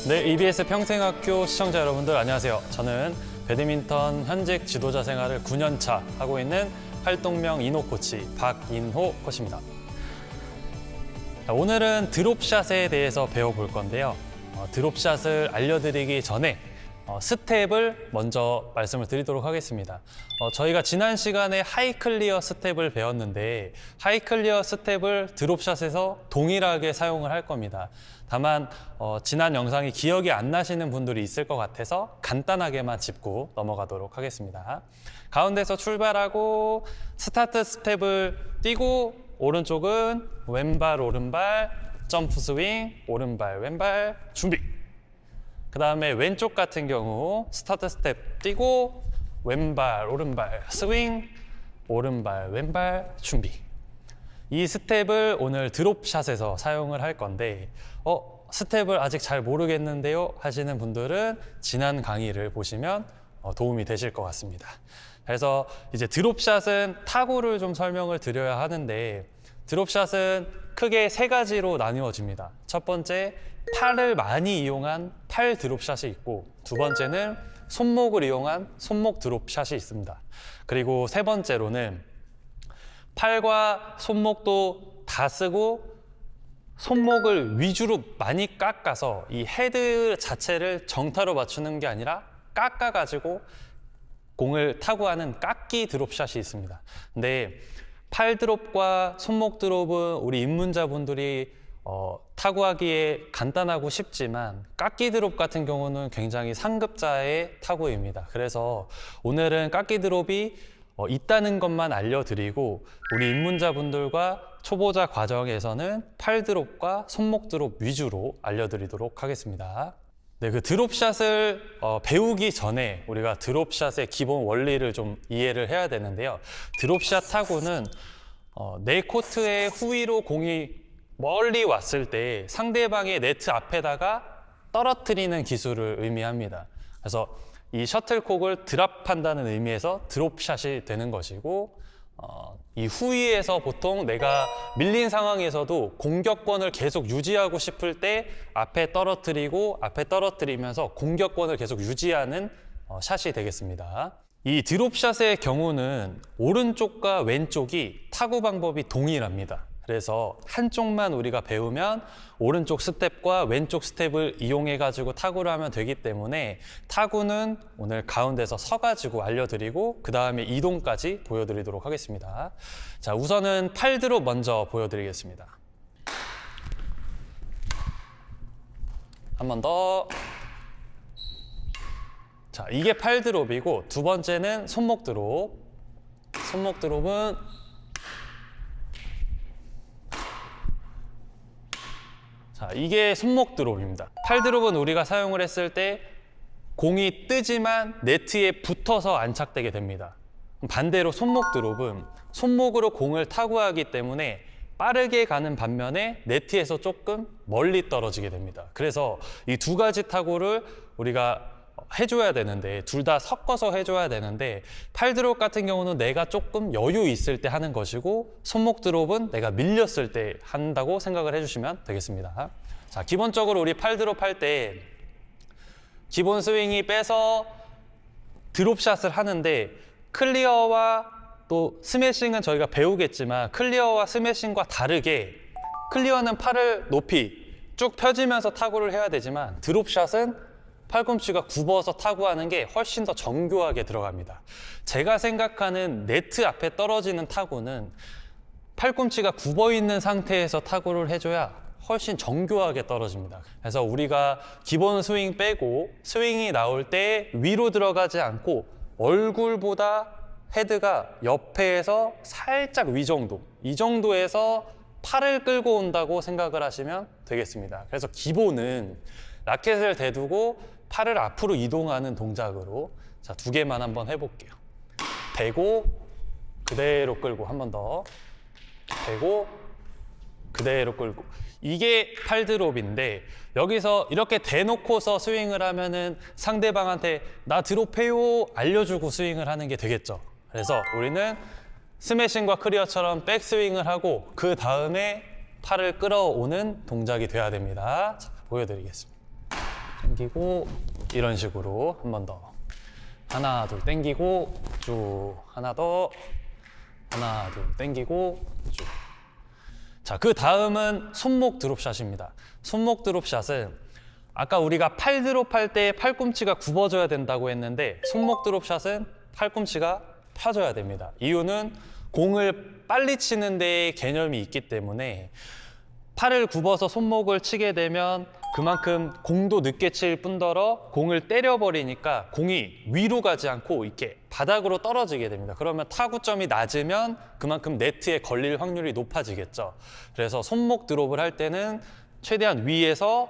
네, EBS 평생학교 시청자 여러분들 안녕하세요. 저는 배드민턴 현직 지도자 생활을 9년차 하고 있는 활동명 인호 코치 박인호 코치입니다. 자, 오늘은 드롭샷에 대해서 배워볼 건데요. 드롭샷을 알려드리기 전에 스텝을 먼저 말씀을 드리도록 하겠습니다. 저희가 지난 시간에 하이클리어 스텝을 배웠는데 하이클리어 스텝을 드롭샷에서 동일하게 사용을 할 겁니다. 다만 지난 영상이 기억이 안 나시는 분들이 있을 것 같아서 간단하게만 짚고 넘어가도록 하겠습니다. 가운데서 출발하고 스타트 스텝을 뛰고 오른쪽은 왼발 오른발 점프 스윙 오른발 왼발 준비. 그 다음에 왼쪽 같은 경우 스타트 스텝 뛰고 왼발 오른발 스윙 오른발 왼발 준비. 이 스텝을 오늘 드롭샷에서 사용을 할 건데 스텝을 아직 잘 모르겠는데요 하시는 분들은 지난 강의를 보시면 도움이 되실 것 같습니다. 그래서 이제 드롭샷은 타구를 좀 설명을 드려야 하는데 드롭샷은 크게 세 가지로 나뉘어집니다. 첫 번째, 팔을 많이 이용한 팔 드롭샷이 있고 두 번째는 손목을 이용한 손목 드롭샷이 있습니다. 그리고 세 번째로는 팔과 손목도 다 쓰고 손목을 위주로 많이 깎아서 이 헤드 자체를 정타로 맞추는 게 아니라 깎아가지고 공을 타구하는 깎기 드롭샷이 있습니다. 근데 팔 드롭과 손목 드롭은 우리 입문자분들이 타구하기에 간단하고 쉽지만 깎기 드롭 같은 경우는 굉장히 상급자의 타구입니다. 그래서 오늘은 깎기 드롭이 있다는 것만 알려드리고 우리 입문자분들과 초보자 과정에서는 팔 드롭과 손목 드롭 위주로 알려드리도록 하겠습니다. 네, 그 드롭샷을 배우기 전에 우리가 드롭샷의 기본 원리를 좀 이해를 해야 되는데요. 드롭샷 타구는 내 코트의 후위로 공이 멀리 왔을 때 상대방의 네트 앞에다가 떨어뜨리는 기술을 의미합니다. 그래서 이 셔틀콕을 드랍한다는 의미에서 드롭샷이 되는 것이고 이 후위에서 보통 내가 밀린 상황에서도 공격권을 계속 유지하고 싶을 때 앞에 떨어뜨리고 앞에 떨어뜨리면서 공격권을 계속 유지하는 샷이 되겠습니다. 이 드롭샷의 경우는 오른쪽과 왼쪽이 타구 방법이 동일합니다. 그래서 한쪽만 우리가 배우면 오른쪽 스텝과 왼쪽 스텝을 이용해 가지고 타구를 하면 되기 때문에 타구는 오늘 가운데서 서가지고 알려드리고 그 다음에 이동까지 보여드리도록 하겠습니다. 자, 우선은 팔 드롭 먼저 보여드리겠습니다. 한 번 더. 자, 이게 팔 드롭이고 두 번째는 손목 드롭. 손목 드롭은 자, 이게 손목 드롭입니다. 팔 드롭은 우리가 사용을 했을 때 공이 뜨지만 네트에 붙어서 안착되게 됩니다. 반대로 손목 드롭은 손목으로 공을 타구하기 때문에 빠르게 가는 반면에 네트에서 조금 멀리 떨어지게 됩니다. 그래서 이 두 가지 타구를 우리가 해줘야 되는데 둘 다 섞어서 해줘야 되는데 팔 드롭 같은 경우는 내가 조금 여유 있을 때 하는 것이고 손목 드롭은 내가 밀렸을 때 한다고 생각을 해주시면 되겠습니다. 자, 기본적으로 우리 팔 드롭 할 때 기본 스윙이 빼서 드롭샷을 하는데 클리어와 또 스매싱은 저희가 배우겠지만 클리어와 스매싱과 다르게 클리어는 팔을 높이 쭉 펴지면서 타구를 해야 되지만 드롭샷은 팔꿈치가 굽어서 타구하는 게 훨씬 더 정교하게 들어갑니다. 제가 생각하는 네트 앞에 떨어지는 타구는 팔꿈치가 굽어 있는 상태에서 타구를 해줘야 훨씬 정교하게 떨어집니다. 그래서 우리가 기본 스윙 빼고 스윙이 나올 때 위로 들어가지 않고 얼굴보다 헤드가 옆에서 살짝 위 정도, 이 정도에서 팔을 끌고 온다고 생각을 하시면 되겠습니다. 그래서 기본은 라켓을 대두고 팔을 앞으로 이동하는 동작으로 자, 두 개만 한번 해볼게요. 대고 그대로 끌고 한 번 더 대고 그대로 끌고 이게 팔 드롭인데 여기서 이렇게 대놓고서 스윙을 하면은 상대방한테 나 드롭해요 알려주고 스윙을 하는 게 되겠죠. 그래서 우리는 스매싱과 클리어처럼 백스윙을 하고 그 다음에 팔을 끌어오는 동작이 돼야 됩니다. 자, 보여드리겠습니다. 당기고 이런 식으로 한 번 더. 하나, 둘 당기고 쭉. 하나 더. 하나, 둘 당기고 쭉. 자, 그 다음은 손목 드롭샷입니다. 손목 드롭샷은 아까 우리가 팔 드롭할 때 팔꿈치가 굽어져야 된다고 했는데 손목 드롭샷은 팔꿈치가 펴져야 됩니다. 이유는 공을 빨리 치는 데 개념이 있기 때문에 팔을 굽어서 손목을 치게 되면 그만큼 공도 늦게 칠 뿐더러 공을 때려버리니까 공이 위로 가지 않고 이렇게 바닥으로 떨어지게 됩니다. 그러면 타구점이 낮으면 그만큼 네트에 걸릴 확률이 높아지겠죠. 그래서 손목 드롭을 할 때는 최대한 위에서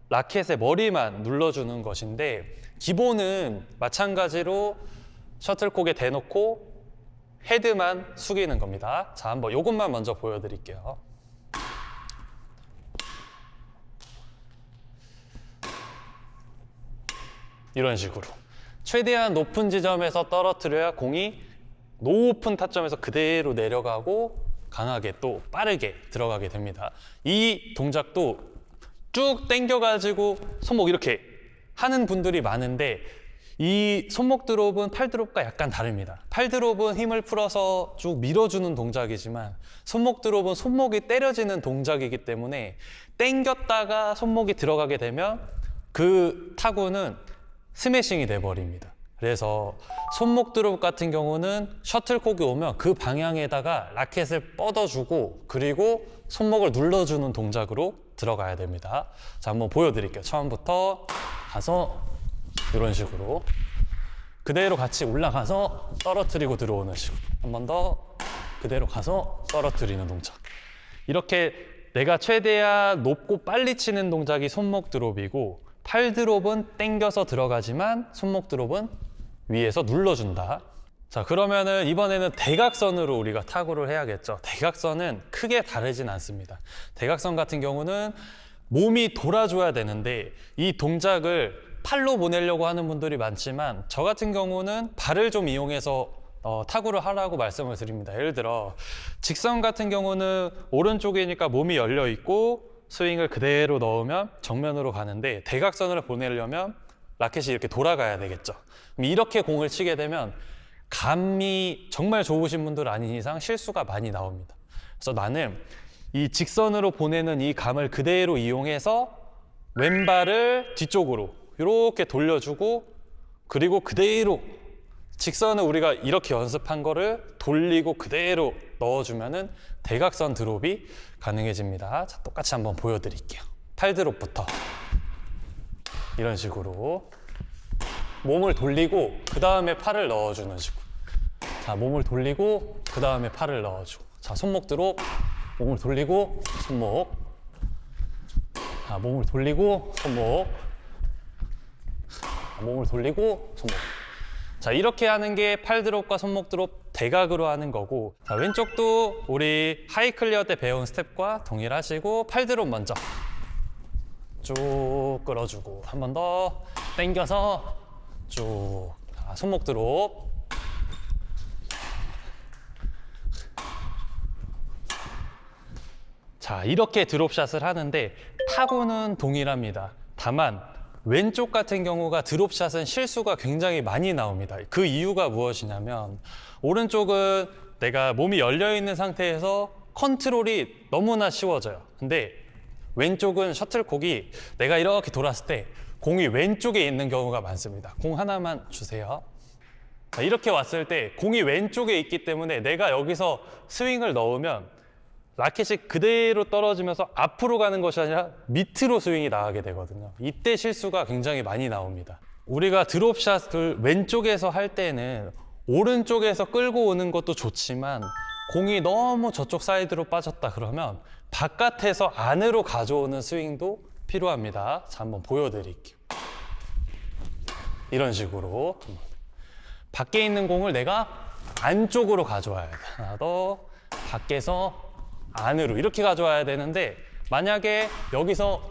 라켓의 머리만 눌러주는 것인데 기본은 마찬가지로 셔틀콕에 대놓고 헤드만 숙이는 겁니다. 자, 한번 이것만 먼저 보여드릴게요. 이런 식으로 최대한 높은 지점에서 떨어뜨려야 공이 높은 타점에서 그대로 내려가고 강하게 또 빠르게 들어가게 됩니다. 이 동작도 쭉 당겨가지고 손목 이렇게 하는 분들이 많은데 이 손목 드롭은 팔 드롭과 약간 다릅니다. 팔 드롭은 힘을 풀어서 쭉 밀어주는 동작이지만 손목 드롭은 손목이 때려지는 동작이기 때문에 당겼다가 손목이 들어가게 되면 그 타구는 스매싱이 돼버립니다. 그래서 손목 드롭 같은 경우는 셔틀콕이 오면 그 방향에다가 라켓을 뻗어주고 그리고 손목을 눌러주는 동작으로 들어가야 됩니다. 자, 한번 보여드릴게요. 처음부터 가서 이런 식으로 그대로 같이 올라가서 떨어뜨리고 들어오는 식으로 한 번 더 그대로 가서 떨어뜨리는 동작. 이렇게 내가 최대한 높고 빨리 치는 동작이 손목 드롭이고 팔 드롭은 당겨서 들어가지만 손목 드롭은 위에서 눌러준다. 자, 그러면은 이번에는 대각선으로 우리가 타구를 해야겠죠. 대각선은 크게 다르진 않습니다. 대각선 같은 경우는 몸이 돌아줘야 되는데 이 동작을 팔로 보내려고 하는 분들이 많지만 저 같은 경우는 발을 좀 이용해서 타구를 하라고 말씀을 드립니다. 예를 들어 직선 같은 경우는 오른쪽이니까 몸이 열려 있고 스윙을 그대로 넣으면 정면으로 가는데 대각선을 보내려면 라켓이 이렇게 돌아가야 되겠죠. 이렇게 공을 치게 되면 감이 정말 좋으신 분들 아닌 이상 실수가 많이 나옵니다. 그래서 나는 이 직선으로 보내는 이 감을 그대로 이용해서 왼발을 뒤쪽으로 이렇게 돌려주고 그리고 그대로 직선을 우리가 이렇게 연습한 거를 돌리고 그대로 넣어주면은 대각선 드롭이 가능해집니다. 자, 똑같이 한번 보여드릴게요. 팔 드롭부터 이런 식으로 몸을 돌리고 그 다음에 팔을 넣어주는 식으로. 자, 몸을 돌리고 그 다음에 팔을 넣어주고. 자, 손목 드롭, 몸을 돌리고 손목. 자, 몸을 돌리고 손목. 자, 몸을 돌리고 손목. 자, 이렇게 하는 게 팔 드롭과 손목 드롭 대각으로 하는 거고, 자, 왼쪽도 우리 하이 클리어 때 배운 스텝과 동일하시고 팔 드롭 먼저 쭉 끌어주고 한 번 더 당겨서 쭉. 자, 손목 드롭. 자, 이렇게 드롭샷을 하는데 타구는 동일합니다. 다만 왼쪽 같은 경우가 드롭샷은 실수가 굉장히 많이 나옵니다. 그 이유가 무엇이냐면 오른쪽은 내가 몸이 열려있는 상태에서 컨트롤이 너무나 쉬워져요. 근데 왼쪽은 셔틀콕이 내가 이렇게 돌았을 때 공이 왼쪽에 있는 경우가 많습니다. 공 하나만 주세요. 자, 이렇게 왔을 때 공이 왼쪽에 있기 때문에 내가 여기서 스윙을 넣으면 라켓이 그대로 떨어지면서 앞으로 가는 것이 아니라 밑으로 스윙이 나가게 되거든요. 이때 실수가 굉장히 많이 나옵니다. 우리가 드롭샷을 왼쪽에서 할 때는 오른쪽에서 끌고 오는 것도 좋지만 공이 너무 저쪽 사이드로 빠졌다 그러면 바깥에서 안으로 가져오는 스윙도 필요합니다. 자, 한번 보여드릴게요. 이런 식으로 밖에 있는 공을 내가 안쪽으로 가져와야 돼. 하나 더 밖에서 안으로 이렇게 가져와야 되는데 만약에 여기서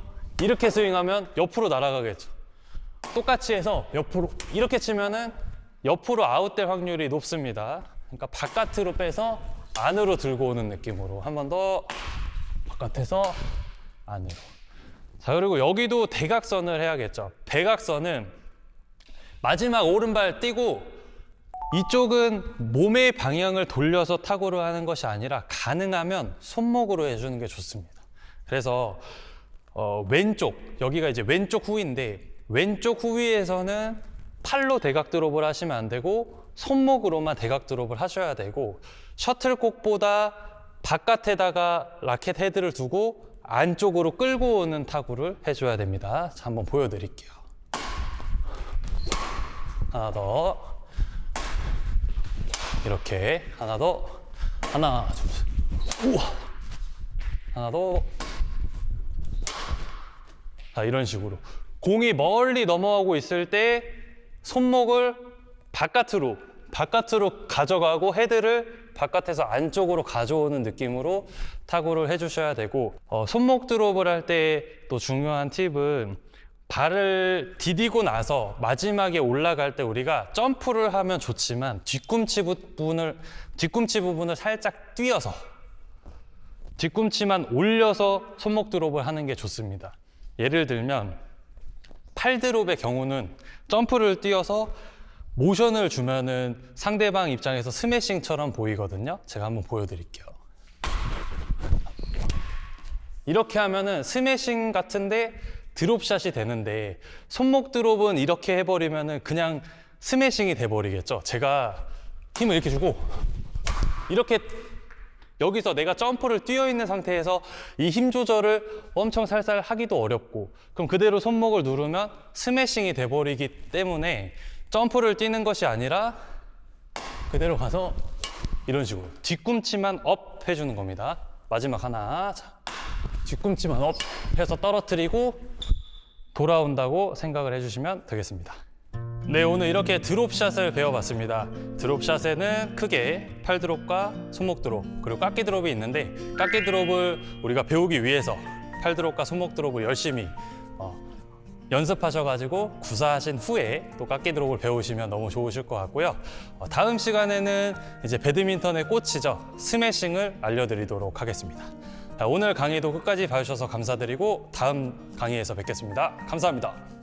이렇게 스윙하면 옆으로 날아가겠죠. 똑같이 해서 옆으로 이렇게 치면은 옆으로 아웃될 확률이 높습니다. 그러니까 바깥으로 빼서 안으로 들고 오는 느낌으로 한 번 더 바깥에서 안으로. 자, 그리고 여기도 대각선을 해야겠죠. 대각선은 마지막 오른발 띄고 이쪽은 몸의 방향을 돌려서 타구를 하는 것이 아니라 가능하면 손목으로 해주는 게 좋습니다. 그래서 왼쪽, 여기가 이제 왼쪽 후위인데 왼쪽 후위에서는 팔로 대각 드롭을 하시면 안 되고 손목으로만 대각 드롭을 하셔야 되고 셔틀콕보다 바깥에다가 라켓 헤드를 두고 안쪽으로 끌고 오는 타구를 해줘야 됩니다. 자, 한번 보여드릴게요. 하나 더. 이렇게 하나 더. 하나, 둘, 우와. 하나 더. 자, 이런 식으로 공이 멀리 넘어가고 있을 때 손목을 바깥으로 가져가고 헤드를 바깥에서 안쪽으로 가져오는 느낌으로 타구를 해주셔야 되고 손목 드롭을 할 때 또 중요한 팁은 발을 디디고 나서 마지막에 올라갈 때 우리가 점프를 하면 좋지만 뒤꿈치 부분을 살짝 띄어서 뒤꿈치만 올려서 손목 드롭을 하는 게 좋습니다. 예를 들면 팔 드롭의 경우는 점프를 띄어서 모션을 주면은 상대방 입장에서 스매싱처럼 보이거든요. 제가 한번 보여드릴게요. 이렇게 하면은 스매싱 같은데 드롭샷이 되는데 손목 드롭은 이렇게 해버리면은 그냥 스매싱이 돼버리겠죠. 제가 힘을 이렇게 주고 이렇게 여기서 내가 점프를 뛰어 있는 상태에서 이 힘 조절을 엄청 살살 하기도 어렵고 그럼 그대로 손목을 누르면 스매싱이 돼버리기 때문에 점프를 뛰는 것이 아니라 그대로 가서 이런 식으로 뒤꿈치만 업 해주는 겁니다. 마지막 하나. 자, 뒤꿈치만 업 해서 떨어뜨리고 돌아온다고 생각을 해주시면 되겠습니다. 네, 오늘 이렇게 드롭샷을 배워봤습니다. 드롭샷에는 크게 팔 드롭과 손목 드롭 그리고 깎기 드롭이 있는데 깎기 드롭을 우리가 배우기 위해서 팔 드롭과 손목 드롭을 열심히 연습하셔가지고 구사하신 후에 또 깎기 드롭을 배우시면 너무 좋으실 것 같고요. 다음 시간에는 이제 배드민턴의 꽃이죠. 스매싱을 알려드리도록 하겠습니다. 오늘 강의도 끝까지 봐주셔서 감사드리고 다음 강의에서 뵙겠습니다. 감사합니다.